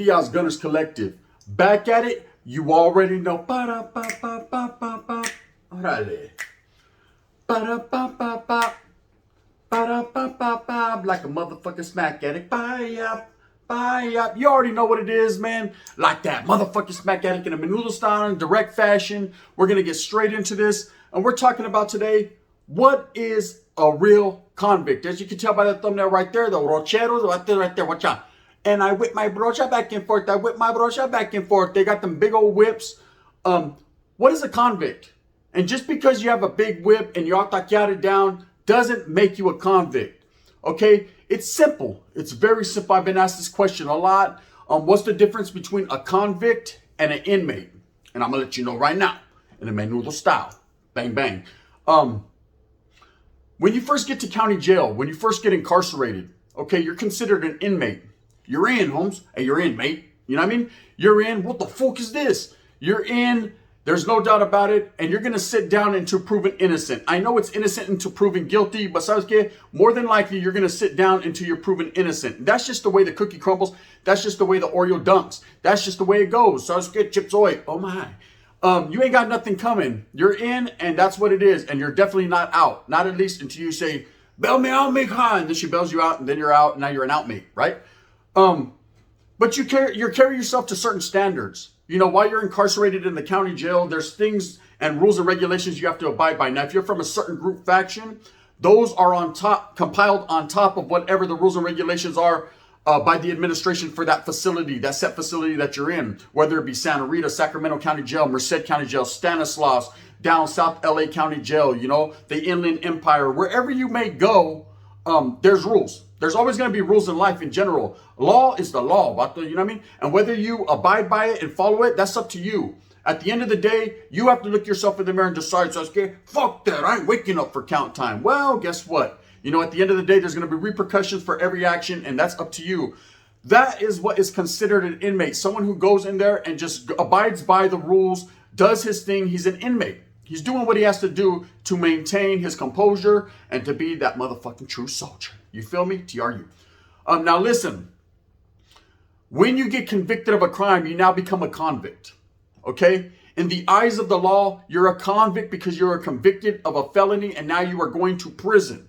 the Gunners Collective. Back at it, you already know. Ba-da-ba-ba-ba-ba-ba. Orale. Ba-da-ba-ba-ba. Ba-da-ba-ba-ba. Like a motherfucking smack addict. Bye-up. Bye-up. You already know what it is, man. Like that motherfucking smack addict in a menudo style in direct fashion. We're going to get straight into this. And we're talking about today, what is a real convict? As you can tell by the thumbnail right there, the rocheros right there, watch out. And I whip my brocha back and forth. I whip my brocha back and forth. They got them big old whips. What is a convict? And just because you have a big whip and you're taqueado down doesn't make you a convict. Okay? It's simple. It's very simple. I've been asked this question a lot. What's the difference between a convict and an inmate? And I'm going to let you know right now in a menudo style. Bang, bang. When you first get to county jail, when you first get incarcerated, okay, you're considered an inmate. You're in, Holmes. Hey, you're in, mate. You know what I mean? You're in. What the fuck is this? You're in. There's no doubt about it. And you're going to sit down until proven innocent. I know it's innocent until proven guilty, but more than likely, you're going to sit down until you're proven innocent. That's just the way the cookie crumbles. That's just the way the Oreo dunks. That's just the way it goes. Chips Ahoy. Oh, my. You ain't got nothing coming. You're in, and that's what it is. And you're definitely not out. Not at least until you say, bail me out, mija. And then she bails you out, and then you're out, and now you're an outmate, right? But you carry yourself to certain standards. You know, while you're incarcerated in the county jail, there's things and rules and regulations you have to abide by. Now, if you're from a certain group faction, those are on top, compiled on top of whatever the rules and regulations are by the administration for that facility, that set facility that you're in, whether it be Santa Rita, Sacramento County Jail, Merced County Jail, Stanislaus, down South LA County Jail, you know, the Inland Empire, wherever you may go, there's rules. There's always going to be rules in life in general. Law is the law, you know what I mean? And whether you abide by it and follow it, that's up to you. At the end of the day, you have to look yourself in the mirror and decide, fuck that, I ain't waking up for count time. Well, guess what? You know, at the end of the day, there's going to be repercussions for every action, and that's up to you. That is what is considered an inmate. Someone who goes in there and just abides by the rules, does his thing. He's an inmate. He's doing what he has to do to maintain his composure and to be that motherfucking true soldier. You feel me? TRU. Now listen, when you get convicted of a crime, you now become a convict. Okay? In the eyes of the law, you're a convict because you're convicted of a felony and now you are going to prison.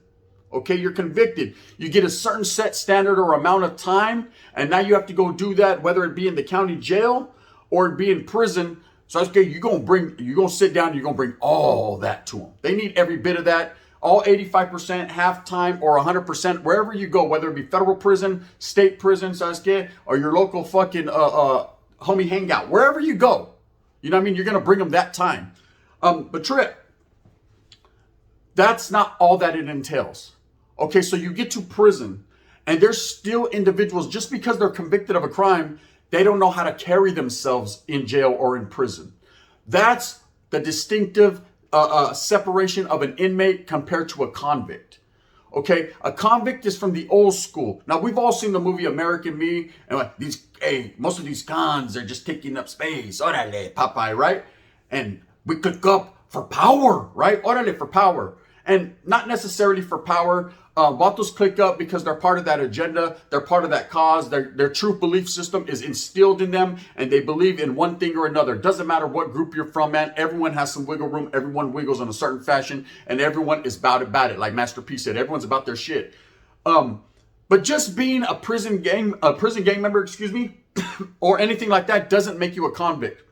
Okay, you're convicted. You get a certain set standard or amount of time, and now you have to go do that, whether it be in the county jail or it be in prison. So you're gonna sit down, you're gonna bring all that to them. They need every bit of that, all 85%, half time, or 100%, wherever you go, whether it be federal prison, state prison, or your local fucking homie hangout, wherever you go. You know what I mean? You're gonna bring them that time. But Trip, that's not all that it entails. Okay, so you get to prison, and there's still individuals, just because they're convicted of a crime, they don't know how to carry themselves in jail or in prison. That's the distinctive separation of an inmate compared to a convict. Okay, a convict is from the old school. Now, we've all seen the movie American Me, and most of these cons are just taking up space. Orale, Popeye, right? And we click up for power, right? Orale, for power. And not necessarily for power. Vatos click up because they're part of that agenda. They're part of that cause. Their true belief system is instilled in them, and they believe in one thing or another. Doesn't matter what group you're from, man. Everyone has some wiggle room. Everyone wiggles in a certain fashion, and everyone is about it. Like Master P said, everyone's about their shit. But just being a prison gang member, or anything like that doesn't make you a convict.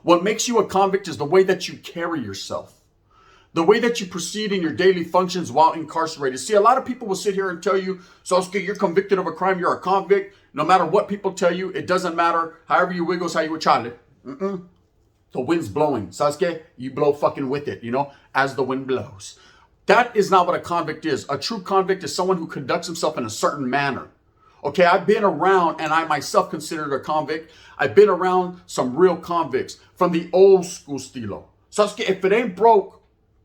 What makes you a convict is the way that you carry yourself. The way that you proceed in your daily functions while incarcerated. See, a lot of people will sit here and tell you, Sasuke, you're convicted of a crime, you're a convict. No matter what people tell you, it doesn't matter. However you wiggles, how you would chale. The wind's blowing. Sasuke, you blow fucking with it, you know, as the wind blows. That is not what a convict is. A true convict is someone who conducts himself in a certain manner. Okay, I've been around, and I myself considered a convict. I've been around some real convicts from the old school stilo. Sasuke, if it ain't broke,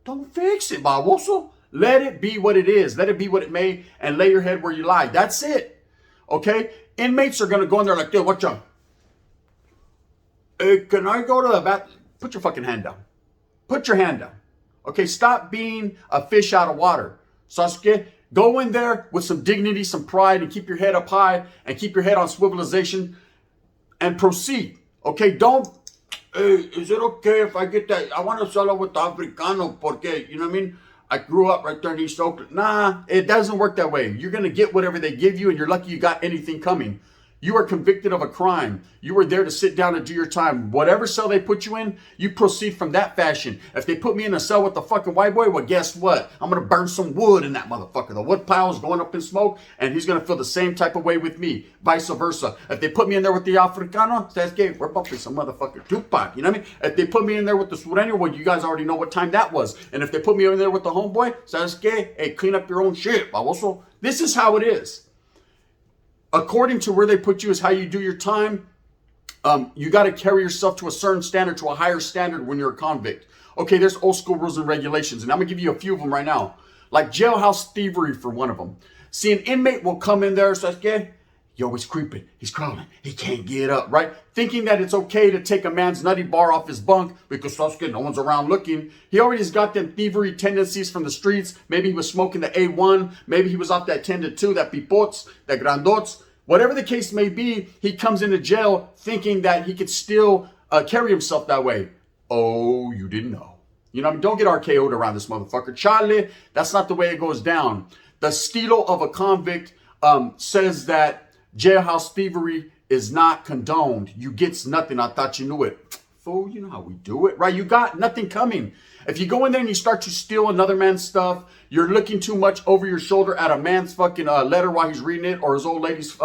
don't fix it, baboso. Let it be what it is. Let it be what it may, and lay your head where you lie. That's it. Okay? Inmates are going to go in there like, yo, what's up? Hey, can I go to the bathroom? Put your fucking hand down. Put your hand down. Okay? Stop being a fish out of water. Sasuke, go in there with some dignity, some pride, and keep your head up high, and keep your head on swivelization. and proceed. Okay, don't, hey, is it okay if I get that? I want to sell it with the Africano porque, you know what I mean? I grew up right there in East Oakland. Nah, it doesn't work that way. You're going to get whatever they give you, and you're lucky you got anything coming. You are convicted of a crime. You were there to sit down and do your time. Whatever cell they put you in, you proceed from that fashion. If they put me in a cell with the fucking white boy, well, guess what? I'm going to burn some wood in that motherfucker. The wood pile is going up in smoke, and he's going to feel the same type of way with me. Vice versa. If they put me in there with the Africano, says, "Okay, we're bumping some motherfucker Tupac." You know what I mean? If they put me in there with the Sureño, well, you guys already know what time that was. And if they put me in there with the homeboy, says, "Okay, hey, clean up your own shit." Also, this is how it is. According to where they put you is how you do your time. You got to carry yourself to a certain standard, to a higher standard when you're a convict. Okay, there's old school rules and regulations, and I'm going to give you a few of them right now. Like jailhouse thievery for one of them. See, an inmate will come in there and say, "Okay, yo, he's creeping, he's crawling, he can't get up," right? Thinking that it's okay to take a man's nutty bar off his bunk because no one's around looking. He already has got them thievery tendencies from the streets. Maybe he was smoking the A1. Maybe he was off that 10 to 2, that pipots, that grandots. Whatever the case may be, he comes into jail thinking that he could still carry himself that way. Oh, you didn't know. You know, I mean, don't get RKO'd around this motherfucker. Charlie, that's not the way it goes down. The stilo of a convict says that jailhouse thievery is not condoned. You gets nothing. I thought you knew it. Fool, you know how we do it, right? You got nothing coming. If you go in there and you start to steal another man's stuff, you're looking too much over your shoulder at a man's fucking letter while he's reading it, or his old lady's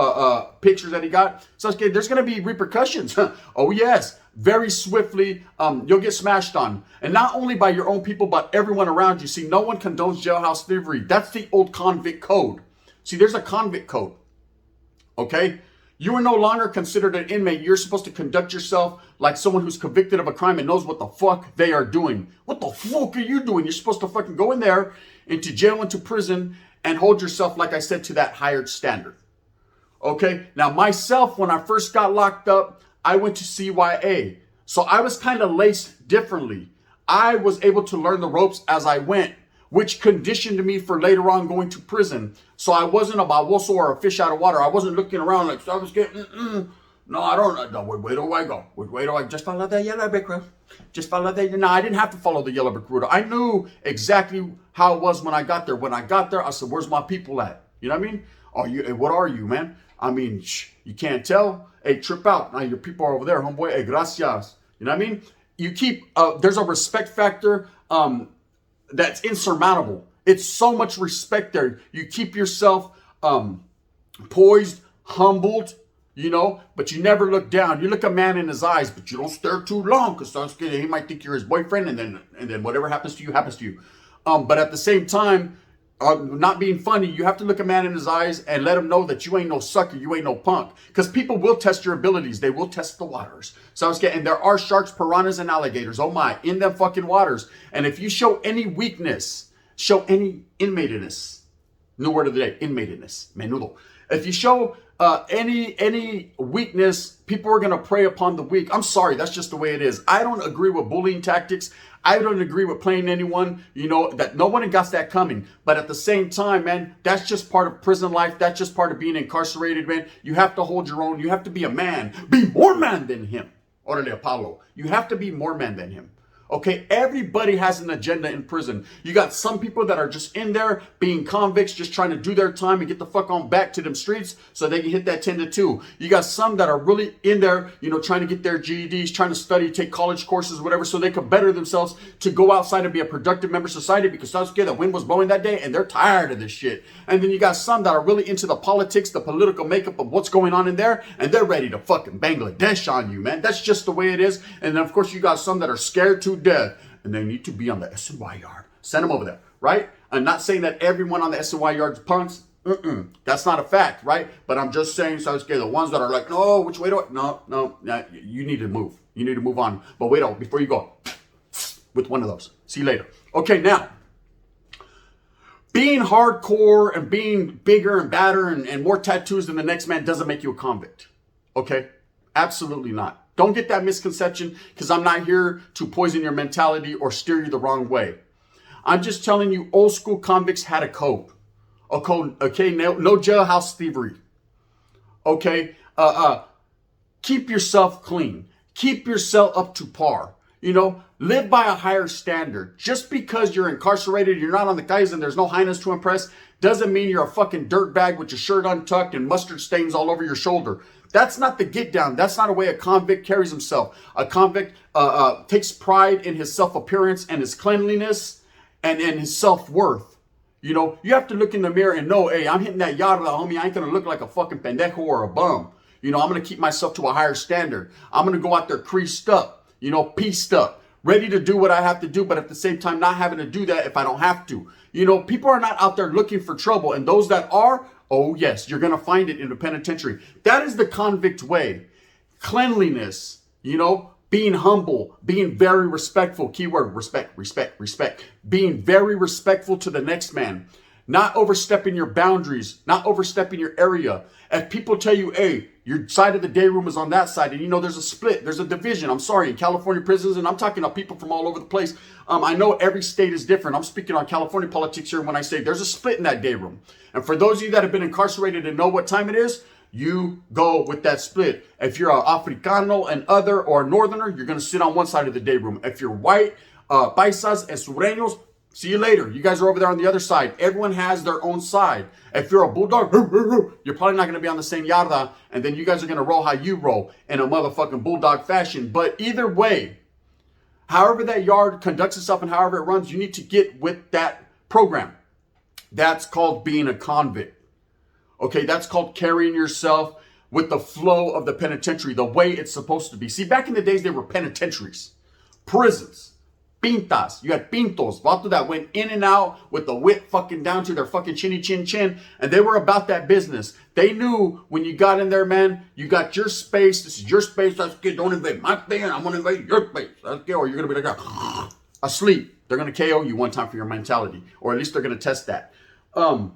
pictures that he got. So okay, there's going to be repercussions. Oh yes, very swiftly, you'll get smashed on. And not only by your own people, but everyone around you. See, no one condones jailhouse thievery. That's the old convict code. See, there's a convict code. Okay? You are no longer considered an inmate. You're supposed to conduct yourself like someone who's convicted of a crime and knows what the fuck they are doing. What the fuck are you doing? You're supposed to fucking go in there, into jail, into prison, and hold yourself, like I said, to that higher standard. Okay? Now, myself, when I first got locked up, I went to CYA. So I was kind of laced differently. I was able to learn the ropes as I went, which conditioned me for later on going to prison. So I wasn't a baboso or a fish out of water. I wasn't looking around like, so I was getting, no, I don't know. Where do I go? Where do I just follow that yellow brick road? Just follow that. No, I didn't have to follow the yellow brick road. I knew exactly how it was when I got there. When I got there, I said, "Where's my people at?" You know what I mean? "Oh, you, what are you, man?" I mean, you can't tell. "Hey, trip out. Now your people are over there, homeboy. Hey, gracias." You know what I mean? You keep, there's a respect factor that's insurmountable. It's so much respect there. You keep yourself poised, humbled, you know, but you never look down. You look a man in his eyes, but you don't stare too long because he might think you're his boyfriend, and then whatever happens to you happens to you. But at the same time, not being funny, you have to look a man in his eyes and let him know that you ain't no sucker, you ain't no punk. Because people will test your abilities. They will test the waters. So I was getting, and there are sharks, piranhas, and alligators, oh my, in them fucking waters. And if you show any weakness, show any inmateness, new word of the day, inmateness, menudo. If you show any weakness, people are going to prey upon the weak. I'm sorry, that's just the way it is. I don't agree with bullying tactics. I don't agree with playing anyone, you know, that no one got that coming. But at the same time, man, that's just part of prison life. That's just part of being incarcerated, man. You have to hold your own. You have to be a man. Be more man than him. Orale Apollo. You have to be more man than him. Okay, everybody has an agenda in prison. You got some people that are just in there being convicts, just trying to do their time and get the fuck on back to them streets so they can hit that 10 to 2. You got some that are really in there, you know, trying to get their GEDs, trying to study, take college courses, whatever, so they could better themselves to go outside and be a productive member of society because that's okay, the wind was blowing that day and they're tired of this shit. And then you got some that are really into the politics, the political makeup of what's going on in there, and they're ready to fucking Bangladesh on you, man. That's just the way it is. And then, of course, you got some that are scared to death and they need to be on the SNY yard. Send them over there, right? I'm not saying that everyone on the SNY yard is punks. That's not a fact, right? But I'm just saying, so okay, the ones that are like, no, which way do I? No, you need to move. You need to move on. But wait, before you go, with one of those. See you later. Okay, now, being hardcore and being bigger and badder and more tattoos than the next man doesn't make you a convict. Okay? Absolutely not. Don't get that misconception because I'm not here to poison your mentality or steer you the wrong way. I'm just telling you, old school convicts had a code. Okay, no jailhouse thievery. Okay, Keep yourself clean. Keep yourself up to par. Live by a higher standard. Just because you're incarcerated, you're not on the guys and there's no highness to impress, doesn't mean you're a fucking dirtbag with your shirt untucked and mustard stains all over your shoulder. That's not the get down. That's not a way a convict carries himself. A convict takes pride in his self-appearance and his cleanliness and his self-worth. You have to look in the mirror and know, hey, I'm hitting that yarda, homie. I ain't going to look like a fucking pendejo or a bum. I'm going to keep myself to a higher standard. I'm going to go out there creased up, pieced up, ready to do what I have to do, but at the same time, not having to do that if I don't have to. People are not out there looking for trouble. And those that are, oh yes, you're going to find it in the penitentiary. That is the convict way. Cleanliness, being humble, being very respectful. Keyword, respect, respect, respect. Being very respectful to the next man. Not overstepping your boundaries, not overstepping your area. If people tell you, hey, your side of the day room is on that side, and there's a split, there's a division. I'm sorry, in California prisons, and I'm talking to people from all over the place. I know every state is different. I'm speaking on California politics here when I say there's a split in that day room. And for those of you that have been incarcerated and know what time it is, you go with that split. If you're an Africano and other or a Northerner, you're going to sit on one side of the day room. If you're white, paisas and sureños, see you later. You guys are over there on the other side. Everyone has their own side. If you're a bulldog, you're probably not going to be on the same yarda. And then you guys are going to roll how you roll in a motherfucking bulldog fashion. But either way, however that yard conducts itself and however it runs, you need to get with that program. That's called being a convict. Okay, that's called carrying yourself with the flow of the penitentiary, the way it's supposed to be. See, back in the days, they were penitentiaries, prisons. Pintas. You had pintos, vato that went in and out with the whip fucking down to their fucking chinny chin chin. And they were about that business. They knew when you got in there, man, you got your space. This is your space. That's good. Don't invade my thing. I'm going to invade your space. That's good. Or you're going to be like asleep. They're going to KO you one time for your mentality. Or at least they're going to test that. And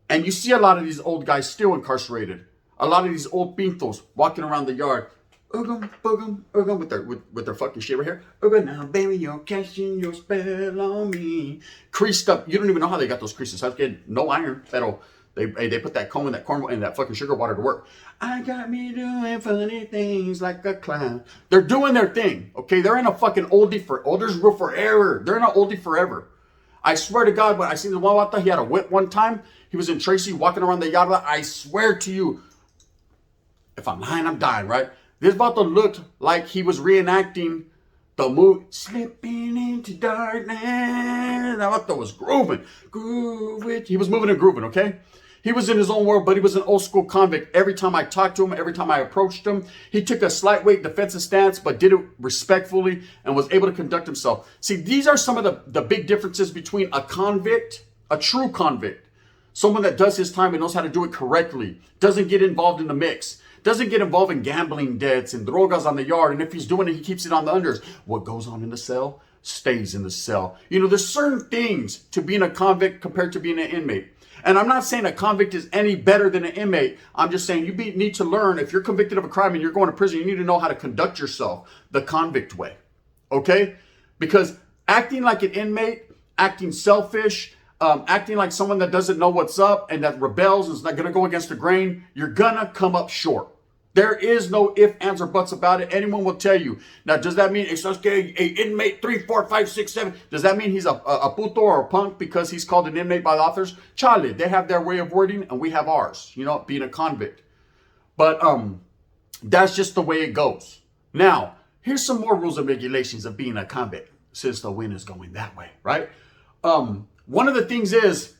you see a lot of these old guys still incarcerated. A lot of these old pintos walking around the yard. With their fucking shaver hair. Now, baby, you're casting your spell on me. Creased up. You don't even know how they got those creases. I get no iron. Pero they put that comb and that corn and that fucking sugar water to work. I got me doing funny things like a clown. They're doing their thing. Okay, they're in a fucking oldie forever. They're in an oldie forever. I swear to God, when I seen the Wawata, he had a whip one time. He was in Tracy walking around the yard. I swear to you, if I'm lying, I'm dying, right? This vato looked like he was reenacting the movie Slipping into Darkness. That vato was grooving. He was moving and grooving, okay? He was in his own world, but he was an old school convict. Every time I talked to him, every time I approached him, he took a slight weight defensive stance, but did it respectfully and was able to conduct himself. See, these are some of the big differences between a convict, a true convict, someone that does his time and knows how to do it correctly, doesn't get involved in the mix, doesn't get involved in gambling debts and drogas on the yard. And if he's doing it, he keeps it on the unders. What goes on in the cell stays in the cell. There's certain things to being a convict compared to being an inmate. And I'm not saying a convict is any better than an inmate. I'm just saying you need to learn, if you're convicted of a crime and you're going to prison, you need to know how to conduct yourself the convict way. Okay? Because acting like an inmate, acting selfish, acting like someone that doesn't know what's up and that rebels and is not going to go against the grain, you're going to come up short. There is no ifs, ands, or buts about it. Anyone will tell you. Now, does that mean it's just a inmate 3, 4, 5, 6, 7? Does that mean he's a puto or a punk because he's called an inmate by the authors? Charlie, they have their way of wording and we have ours, being a convict. But that's just the way it goes. Now, here's some more rules and regulations of being a convict since the wind is going that way, right? One of the things is,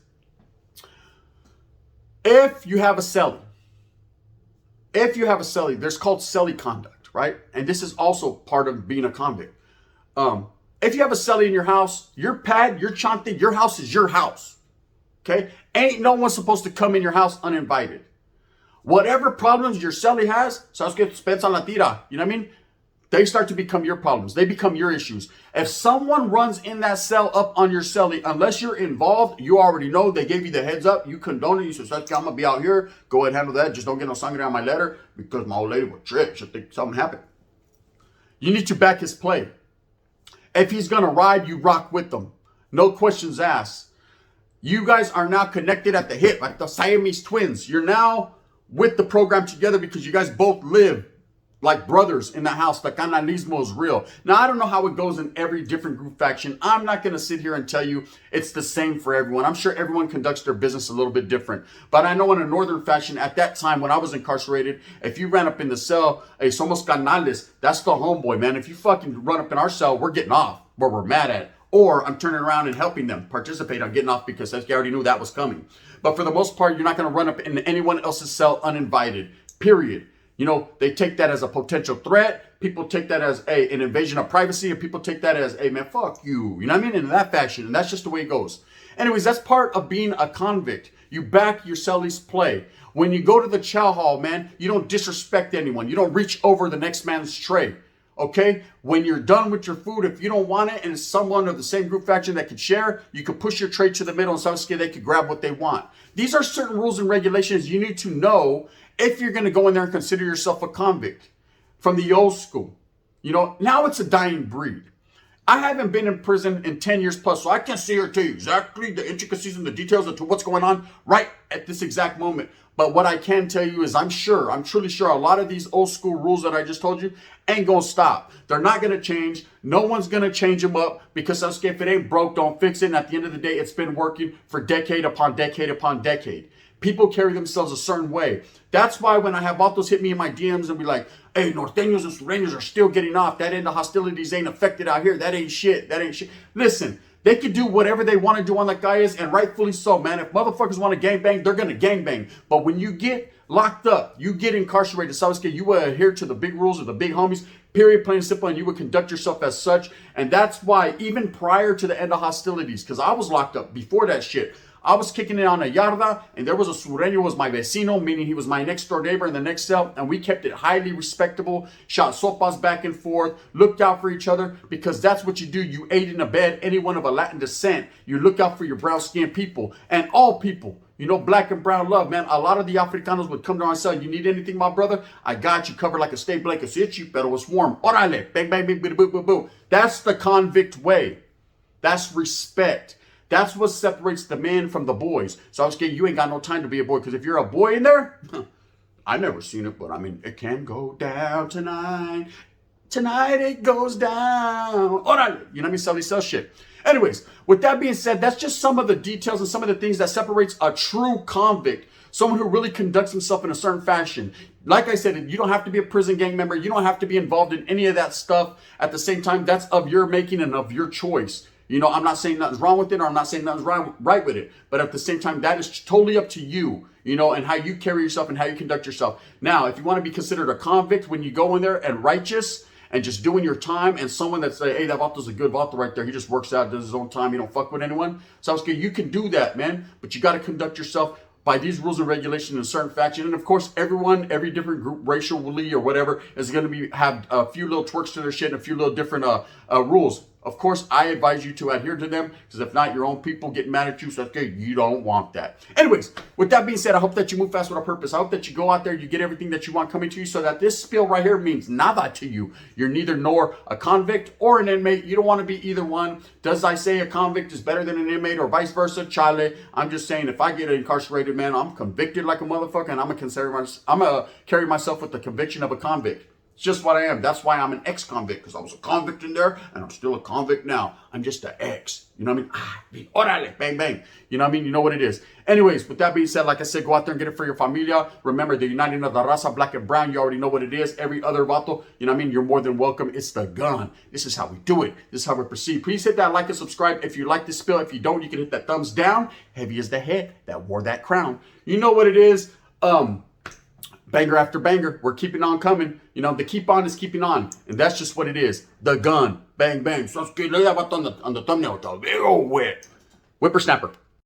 if you have a cellie, there's called Selly Conduct, right? And this is also part of being a convict. If you have a cellie in your house, your pad, your chante, your house is your house, okay? Ain't no one supposed to come in your house uninvited. Whatever problems your cellie has, sabes que pensa la tira, you know what I mean? They start to become your problems. They become your issues. If someone runs in that cell up on your cellie, unless you're involved, you already know. They gave you the heads up. You condone it. You say, I'm going to be out here. Go ahead and handle that. Just don't get no sangre on my letter because my old lady will trip. She'll think something happened. You need to back his play. If he's going to ride, you rock with them. No questions asked. You guys are now connected at the hip, like the Siamese twins. You're now with the program together because you guys both live like brothers in the house. The canalismo is real. Now, I don't know how it goes in every different group faction. I'm not going to sit here and tell you it's the same for everyone. I'm sure everyone conducts their business a little bit different. But I know in a northern faction, at that time when I was incarcerated, if you ran up in the cell, hey, somos canales, that's the homeboy, man. If you fucking run up in our cell, we're getting off where we're mad at. Or I'm turning around and helping them participate on getting off because I already knew that was coming. But for the most part, you're not going to run up in anyone else's cell uninvited, period. You know, they take that as a potential threat. People take that as an invasion of privacy. And people take that as, hey, man, fuck you. You know what I mean? In that fashion. And that's just the way it goes. Anyways, that's part of being a convict. You back your cellies play. When you go to the chow hall, man, you don't disrespect anyone. You don't reach over the next man's tray. Okay? When you're done with your food, if you don't want it and it's someone of the same group faction that could share, you could push your tray to the middle and so they could grab what they want. These are certain rules and regulations you need to know if you're going to go in there and consider yourself a convict from the old school. You know, now it's a dying breed. I haven't been in prison in 10 years plus, so I can't say or tell you exactly the intricacies and the details into what's going on right at this exact moment. But what I can tell you is I'm truly sure a lot of these old school rules that I just told you ain't going to stop. They're not going to change. No one's going to change them up because if it ain't broke, don't fix it. And at the end of the day, it's been working for decade upon decade upon decade. People carry themselves a certain way. That's why when I have vatos hit me in my DMs and be like, hey, norteños and sureños are still getting off. That end of hostilities ain't affected out here. That ain't shit. That ain't shit. Listen, they can do whatever they want to do on the guys, and rightfully so, man. If motherfuckers want to gangbang, they're going to gangbang. But when you get locked up, you get incarcerated, you will adhere to the big rules of the big homies, period, plain and simple, and you would conduct yourself as such. And that's why even prior to the end of hostilities, because I was locked up before that shit, I was kicking it on a yarda, and there was a sureño, was my vecino, meaning he was my next door neighbor in the next cell, and we kept it highly respectable, shot sopas back and forth, looked out for each other, because that's what you do. You aid and abet anyone of a Latin descent. You look out for your brown-skinned people, and all people. You know, black and brown love, man. A lot of the Africanos would come to our cell. You need anything, my brother? I got you covered like a state blanket. It's itchy, pero it's warm. Orale, bang, bang, bang, boo, boo, boo, boo. That's the convict way. That's respect. That's what separates the men from the boys. So I was saying, you ain't got no time to be a boy. Because if you're a boy in there, I've never seen it, but I mean, it can go down tonight. Tonight it goes down. Orale. You know what I mean? Somebody sells shit. Anyways, with that being said, that's just some of the details and some of the things that separates a true convict. Someone who really conducts himself in a certain fashion. Like I said, you don't have to be a prison gang member. You don't have to be involved in any of that stuff. At the same time, that's of your making and of your choice. You know, I'm not saying nothing's wrong with it, or I'm not saying nothing's right with it. But at the same time, that is totally up to you, you know, and how you carry yourself and how you conduct yourself. Now, if you want to be considered a convict when you go in there and righteous and just doing your time, and someone that's like, hey, that Vato's a good Vato right there. He just works out, does his own time. He don't fuck with anyone. So I was you can do that, man. But you got to conduct yourself by these rules and regulations in a certain faction. And of course, every different group, racially or whatever, is going to have a few little twerks to their shit and a few little different rules. Of course, I advise you to adhere to them, because if not, your own people get mad at you. So okay, you don't want that. Anyways, with that being said, I hope that you move fast with a purpose. I hope that you go out there, you get everything that you want coming to you, so that this spiel right here means nada to you. You're neither nor a convict or an inmate. You don't want to be either one. Does I say a convict is better than an inmate or vice versa? Chale. I'm just saying, if I get incarcerated, man, I'm convicted like a motherfucker, and I'm gonna carry myself with the conviction of a convict. It's just what I am. That's why I'm an ex-convict, because I was a convict in there, and I'm still a convict now. I'm just an ex. You know what I mean? Orale, bang, bang. You know what I mean? You know what it is. Anyways, with that being said, like I said, go out there and get it for your familia. Remember, the uniting of the raza, black and brown, you already know what it is. Every other vato, you know what I mean? You're more than welcome. It's the gun. This is how we do it. This is how we proceed. Please hit that like and subscribe if you like this spill. If you don't, you can hit that thumbs down. Heavy as the head that wore that crown. You know what it is. Banger after banger, we're keeping on coming. You know, the keep on is keeping on. And that's just what it is. The gun. Bang, bang. So, on the thumbnail, the big old whip. Whippersnapper.